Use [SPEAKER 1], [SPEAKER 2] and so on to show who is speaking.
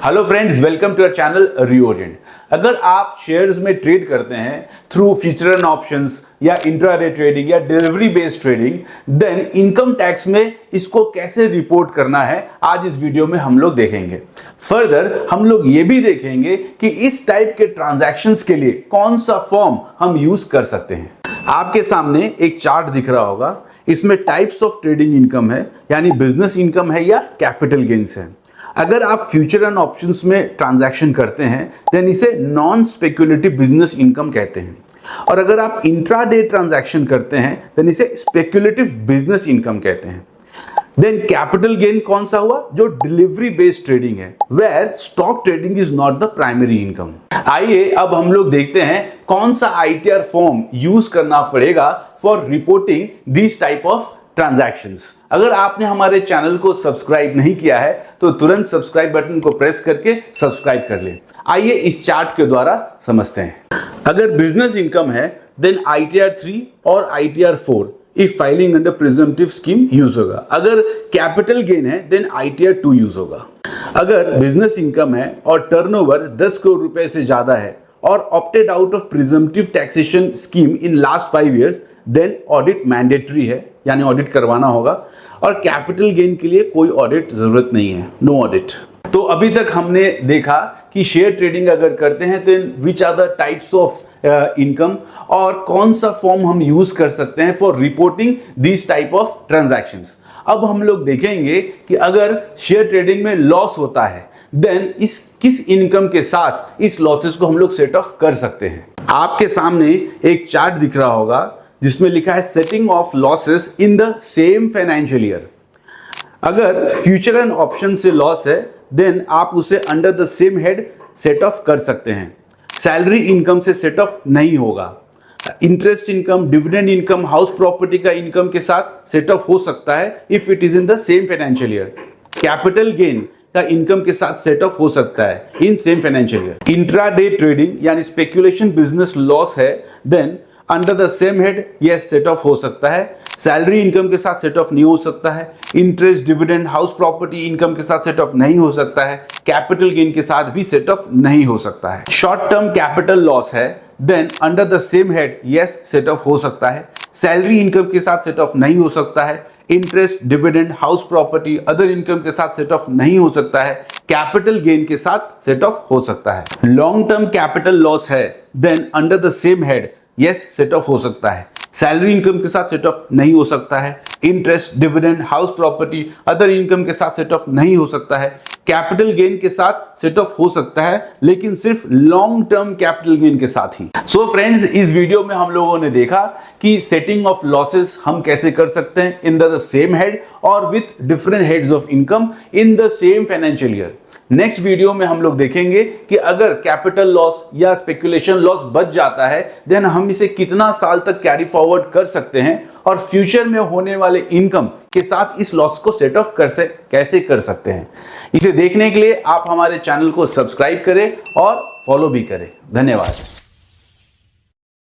[SPEAKER 1] Hello friends, welcome to our channel reorient. अगर आप shares में ट्रेड करते हैं थ्रू फ्यूचर एंड ऑप्शंस या इंट्राडे ट्रेडिंग या delivery based trading, then income tax में इसको कैसे रिपोर्ट करना है आज इस वीडियो में हम लोग देखेंगे। फर्दर हम लोग ये भी देखेंगे कि इस टाइप के ट्रांजैक्शंस के लिए कौन सा फॉर्म हम यूज कर सकते हैं। आपके सामने एक चार्ट दिख रहा होगा, इसमें टाइप्स ऑफ ट्रेडिंग इनकम है, यानी बिजनेस इनकम है या कैपिटल गेन्स है। अगर आप फ्यूचर एंड ऑप्शंस में ट्रांजैक्शन करते हैं देन इसे नॉन स्पेक्युलेटिव बिजनेस इनकम कहते हैं, और अगर आप इंट्राडे ट्रांजैक्शन करते हैं देन इसे स्पेक्युलेटिव बिजनेस इनकम कहते हैं। देन कैपिटल गेन कौन सा हुआ? जो डिलीवरी बेस्ड ट्रेडिंग है, where stock trading is not the primary income. आइए अब हम लोग देखते हैं कौन सा आईटीआर फॉर्म यूज करना पड़ेगा for reporting this type of transactions. अगर आपने हमारे चैनल को सब्सक्राइब नहीं किया है तो तुरंत सब्सक्राइब बटन को प्रेस करके सब्सक्राइब कर लें। आइए इस चार्ट के द्वारा समझते हैं। अगर बिजनेस इनकम है देन ITR 3 और ITR 4 if filing under presumptive scheme use होगा। अगर कैपिटल गेन है देन ITR 2 यूज होगा। अगर बिजनेस इनकम है और टर्नओवर 10 करोड़ रुपए से ज्यादा है और opted out of presumptive taxation scheme in last 5 years, then audit mandatory है, यानी ऑडिट करवाना होगा। और कैपिटल गेन के लिए कोई ऑडिट जरूरत नहीं है, नो ऑडिट। तो अभी तक हमने देखा कि शेयर ट्रेडिंग अगर करते हैं तो which are the types of income और कौन सा फॉर्म हम यूज कर सकते हैं for reporting this type of transactions. अब हम लोग देखेंगे कि अगर शेयर ट्रेडिंग में लॉस होता है देन इस किस इनकम के साथ इस लॉसेस को हम लोग सेट ऑफ कर सकते हैं। आपके सामने एक चार्ट दिख रहा होगा जिसमें लिखा है setting of losses in the same financial year. अगर फ्यूचर एंड ऑप्शन से लॉस है देन आप उसे under the same head set of कर सकते हैं। सैलरी इनकम से सेट ऑफ नहीं होगा। Interest income, dividend income, house property का इनकम के साथ सेट ऑफ हो सकता है if it is in the same financial year. Capital gain का इनकम के साथ सेट ऑफ हो सकता है in same financial year. Intraday trading यानी स्पेक्यूलेशन बिजनेस लॉस है then under the same head yes set off हो सकता है। सैलरी इनकम के साथ सेट ऑफ नहीं हो सकता है। Interest, dividend, house property income के साथ सेट ऑफ नहीं हो सकता है। कैपिटल गेन के साथ भी सेट ऑफ नहीं हो सकता है। शॉर्ट टर्म कैपिटल लॉस है then under the same head yes set off हो सकता है। सैलरी इनकम के साथ सेट ऑफ नहीं हो सकता है। Interest, dividend, house property, other income के साथ सेट ऑफ नहीं हो सकता है। कैपिटल गेन के साथ सेट ऑफ हो सकता है। लॉन्ग टर्म कैपिटल लॉस है then under the same head yes set off हो सकता है। सैलरी इनकम के साथ सेट ऑफ नहीं हो सकता है। Interest, dividend, house property, other income के साथ सेट ऑफ नहीं हो सकता है। कैपिटल गेन के साथ सेट ऑफ हो सकता है, लेकिन सिर्फ लॉन्ग टर्म कैपिटल गेन के साथ ही। सो फ्रेंड्स, इस वीडियो में हम लोगों ने देखा कि सेटिंग ऑफ लॉसेस हम कैसे कर सकते हैं इन द सेम हेड और with different heads of income in the same financial year. Next video में हम लोग देखेंगे कि अगर कैपिटल लॉस या स्पेकुलेशन लॉस बच जाता है देन हम इसे कितना साल तक कैरी फॉरवर्ड कर सकते हैं और फ्यूचर में होने वाले इनकम के साथ इस लॉस को सेट ऑफ कैसे कर सकते हैं। इसे देखने के लिए आप हमारे चैनल को सब्सक्राइब करें और फॉलो भी करें। धन्यवाद।